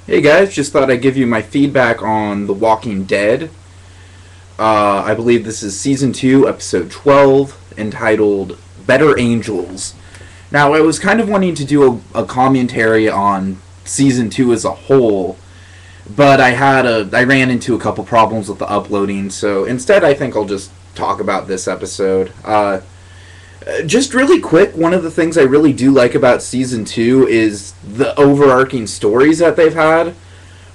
Hey guys, just thought I'd give you my feedback on The Walking Dead. I believe this is Season 2, Episode 12, entitled Better Angels. Now, I was kind of wanting to do a commentary on Season 2 as a whole, but I ran into a couple problems with the uploading, so instead I think I'll just talk about this episode. Just really quick, one of the things I really do like about Season 2 is the overarching stories that they've had.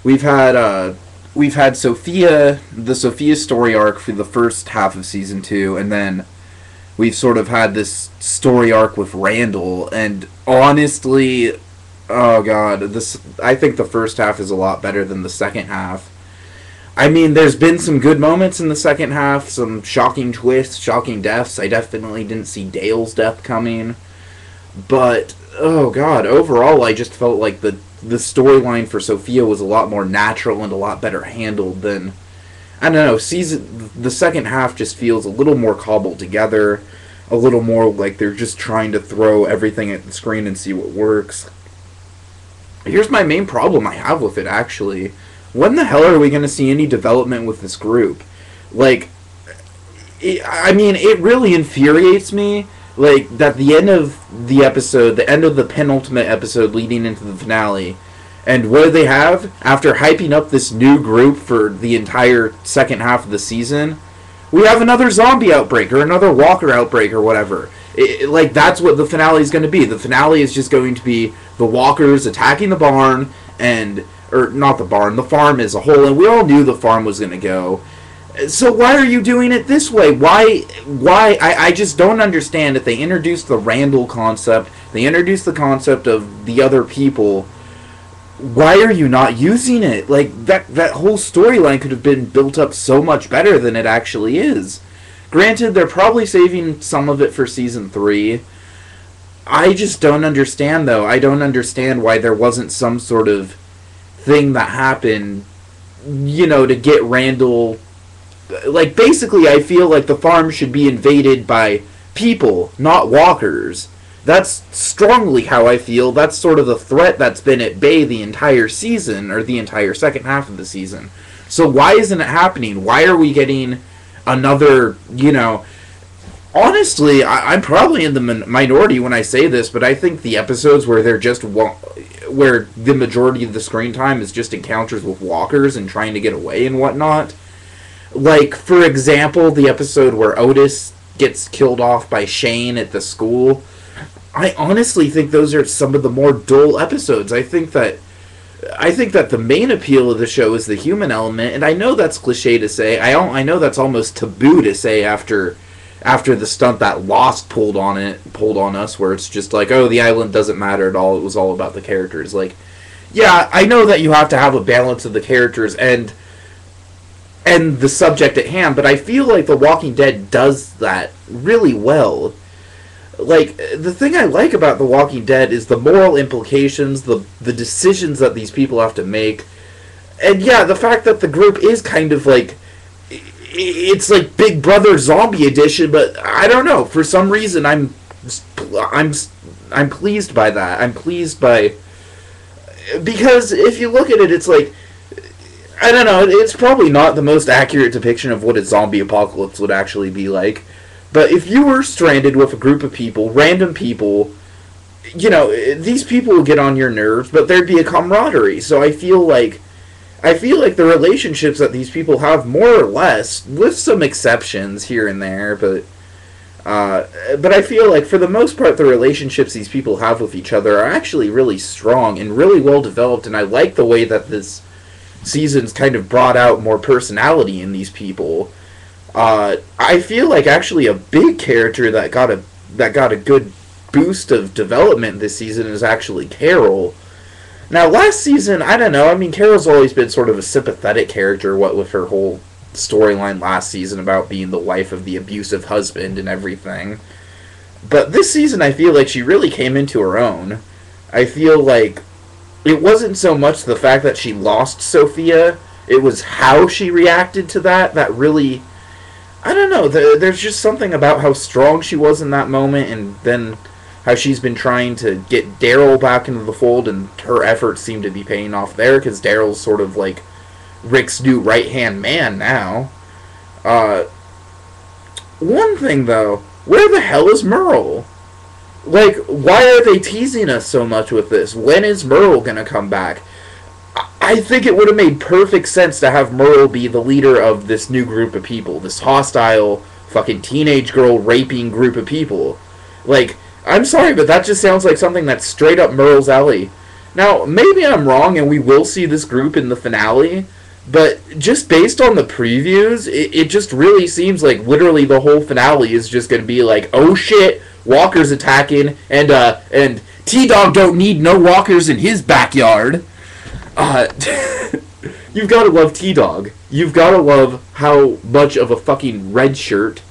We've had we've had the Sophia story arc for the first half of Season 2, and then we've sort of had this story arc with Randall, and honestly, oh god, I think the first half is a lot better than the second half. I mean, there's been some good moments in the second half, some shocking twists, shocking deaths. I definitely didn't see Dale's death coming. But, oh god, overall I just felt like the storyline for Sophia was a lot more natural and a lot better handled than, I don't know, the second half just feels a little more cobbled together, a little more like they're just trying to throw everything at the screen and see what works. Here's my main problem I have with it, actually. When the hell are we going to see any development with this group? Like, it really infuriates me, like, that the end of the episode, the end of the penultimate episode leading into the finale, and what do they have? After hyping up this new group for the entire second half of the season, we have another zombie outbreak, or another walker outbreak, or whatever. Like, that's what the finale is going to be. The finale is just going to be the walkers attacking the barn, or not the barn, the farm as a whole, and we all knew the farm was going to go. So why are you doing it this way? Why? I just don't understand. If they introduced the Randall concept, they introduced the concept of the other people, why are you not using it? Like, that whole storyline could have been built up so much better than it actually is. Granted, they're probably saving some of it for Season 3. I just don't understand, though. I don't understand why there wasn't some sort of thing that happened, to get Randall. Like, basically, I feel like the farm should be invaded by people, not walkers. That's strongly how I feel. That's sort of the threat that's been at bay the entire season, or the entire second half of the season. So why isn't it happening? Why are we getting another, Honestly, I'm probably in the minority when I say this, but I think the episodes where where the majority of the screen time is just encounters with walkers and trying to get away and whatnot. Like, for example, the episode where Otis gets killed off by Shane at the school. I honestly think those are some of the more dull episodes. I think that the main appeal of the show is the human element, and I know that's cliche to say. I know that's almost taboo to say after the stunt that Lost pulled on us, where it's just like, oh, the island doesn't matter at all. It was all about the characters. Like, yeah, I know that you have to have a balance of the characters and the subject at hand, but I feel like The Walking Dead does that really well. Like, the thing I like about The Walking Dead is the moral implications, the decisions that these people have to make, and yeah, the fact that the group is kind of like, it's like Big Brother Zombie Edition, but I don't know, for some reason I'm pleased by that. I'm pleased by, because if you look at it, it's like, I don't know, it's probably not the most accurate depiction of what a zombie apocalypse would actually be like. But if you were stranded with a group of people, random people, these people would get on your nerves, but there'd be a camaraderie. So I feel like the relationships that these people have, more or less, with some exceptions here and there, but I feel like for the most part the relationships these people have with each other are actually really strong and really well developed, and I like the way that this season's kind of brought out more personality in these people. I feel like actually a big character that got a good boost of development this season is actually Carol. Now, last season, I don't know, I mean, Carol's always been sort of a sympathetic character, what with her whole storyline last season about being the wife of the abusive husband and everything. But this season, I feel like she really came into her own. I feel like it wasn't so much the fact that she lost Sophia, it was how she reacted to that really, I don't know, there's just something about how strong she was in that moment, and then how she's been trying to get Daryl back into the fold, and her efforts seem to be paying off there, because Daryl's sort of like Rick's new right-hand man now. One thing, though, where the hell is Merle? Like, why are they teasing us so much with this? When is Merle gonna come back? I think it would have made perfect sense to have Merle be the leader of this new group of people. This hostile, fucking teenage girl raping group of people. Like, I'm sorry, but that just sounds like something that's straight up Merle's alley. Now, maybe I'm wrong and we will see this group in the finale, but just based on the previews, it just really seems like literally the whole finale is just going to be like, oh shit, Walker's attacking, and T-Dog don't need no walkers in his backyard. You've got to love T-Dog. You've got to love how much of a fucking red shirt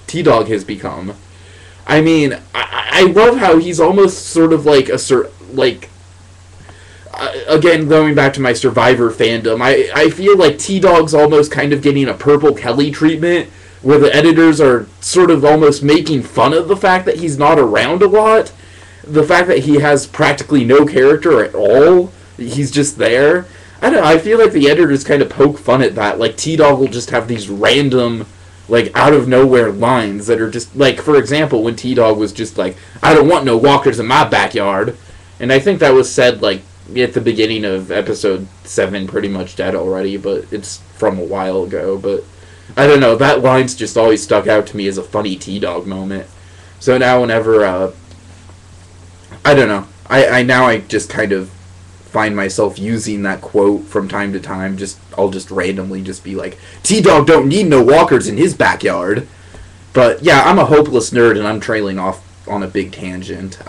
T-Dog has become. I mean, I love how he's almost sort of like again, going back to my Survivor fandom, I feel like T-Dog's almost kind of getting a Purple Kelly treatment, where the editors are sort of almost making fun of the fact that he's not around a lot, the fact that he has practically no character at all, he's just there. I don't know, I feel like the editors kind of poke fun at that, like T-Dog will just have these random, like, out-of-nowhere lines that are just, like, for example, when T-Dog was just like, I don't want no walkers in my backyard, and I think that was said, like, at the beginning of episode 7, pretty much dead already, but it's from a while ago, but I don't know, that line's just always stuck out to me as a funny T-Dog moment. So now whenever, I don't know, I just kind of find myself using that quote from time to time, I'll just randomly just be like, T-Dog don't need no walkers in his backyard. But yeah, I'm a hopeless nerd and I'm trailing off on a big tangent.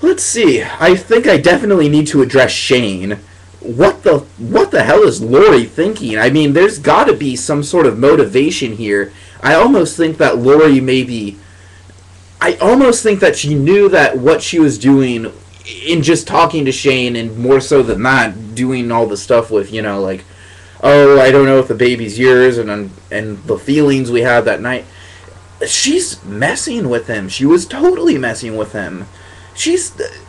Let's see. I think I definitely need to address Shane. What the hell is Lori thinking? I mean, there's got to be some sort of motivation here. I almost think that Lori I almost think that she knew that what she was doing in just talking to Shane, and more so than that, doing all the stuff with, like, oh, I don't know if the baby's yours, and the feelings we had that night. She's messing with him. She was totally messing with him.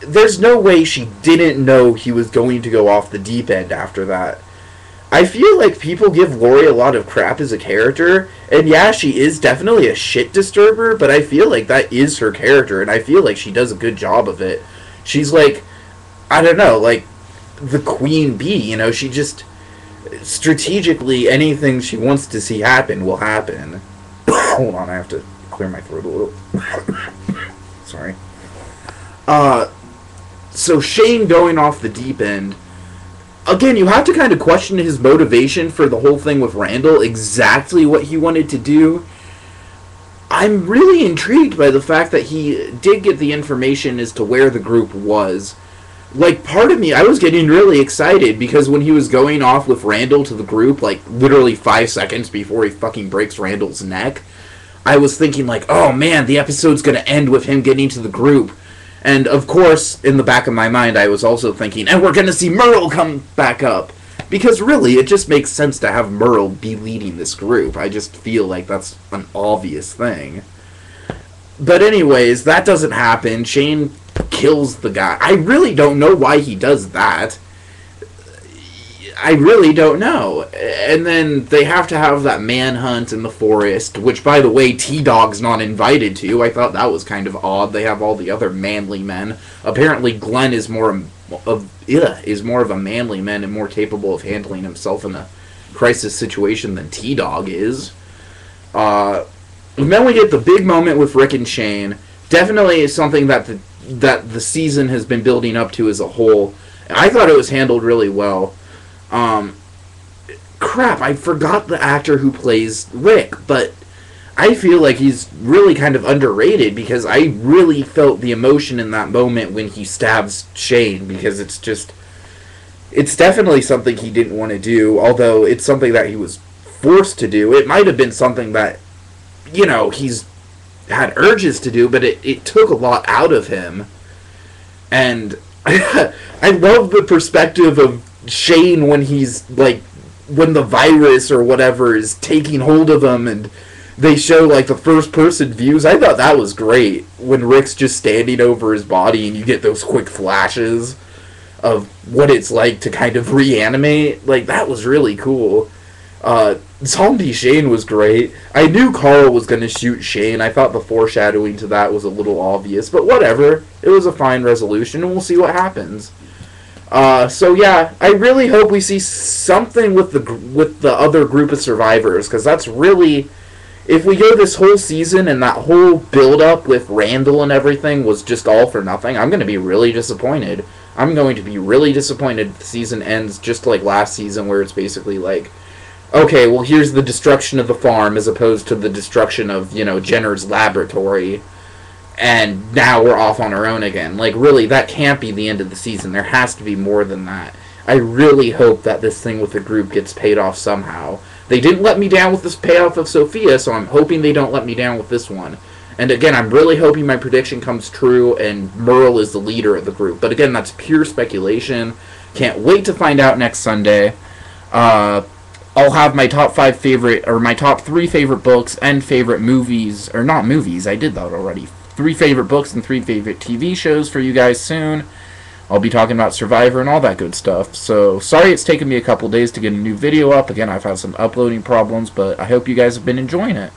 There's no way she didn't know he was going to go off the deep end after that. I feel like people give Lori a lot of crap as a character, and yeah, she is definitely a shit disturber, but I feel like that is her character, and I feel like she does a good job of it. She's like, I don't know, like the queen bee, she just, strategically, anything she wants to see happen will happen. Hold on, I have to clear my throat a little. Sorry. So Shane going off the deep end, again, you have to kind of question his motivation for the whole thing with Randall, exactly what he wanted to do. I'm really intrigued by the fact that he did get the information as to where the group was. Like, part of me, I was getting really excited, because when he was going off with Randall to the group, like, literally 5 seconds before he fucking breaks Randall's neck, I was thinking, like, oh man, the episode's gonna end with him getting to the group. And, of course, in the back of my mind, I was also thinking, and we're going to see Merle come back up. Because, really, it just makes sense to have Merle be leading this group. I just feel like that's an obvious thing. But anyways, that doesn't happen. Shane kills the guy. I really don't know why he does that. I really don't know. And then they have to have that manhunt in the forest, which, by the way, T-Dog's not invited to. I thought that was kind of odd. They have all the other manly men. Apparently, Glenn is more of a manly man and more capable of handling himself in a crisis situation than T-Dog is. And then we get the big moment with Rick and Shane. Definitely something that the season has been building up to as a whole. I thought it was handled really well. Crap, I forgot the actor who plays Rick, but I feel like he's really kind of underrated, because I really felt the emotion in that moment when he stabs Shane, because it's definitely something he didn't want to do, although it's something that he was forced to do. It might have been something that, he's had urges to do, but it took a lot out of him. And I love the perspective of Shane when he's, like, when the virus or whatever is taking hold of him, and they show like the first person views. I thought that was great when Rick's just standing over his body and you get those quick flashes of what it's like to kind of reanimate. Like, that was really cool. Zombie Shane was great. I knew Carl was going to shoot Shane. I thought the foreshadowing to that was a little obvious, but whatever. It was a fine resolution, and we'll see what happens. So yeah, I really hope we see something with the other group of survivors, because that's really, if we go this whole season and that whole build-up with Randall and everything was just all for nothing, I'm going to be really disappointed. I'm going to be really disappointed if the season ends just like last season, where it's basically like, okay, well, here's the destruction of the farm as opposed to the destruction of, Jenner's laboratory, and now we're off on our own again. Like, really, that can't be the end of the season. There has to be more than that. I really hope that this thing with the group gets paid off somehow. They didn't let me down with this payoff of Sophia, so I'm hoping they don't let me down with this one. And again, I'm really hoping my prediction comes true and Merle is the leader of the group. But again, that's pure speculation. Can't wait to find out next Sunday. I'll have my top 3 favorite books and favorite movies, or not movies, I did that already. 3 favorite books and 3 favorite TV shows for you guys soon. I'll be talking about Survivor and all that good stuff. So, sorry it's taken me a couple days to get a new video up. Again, I've had some uploading problems, but I hope you guys have been enjoying it.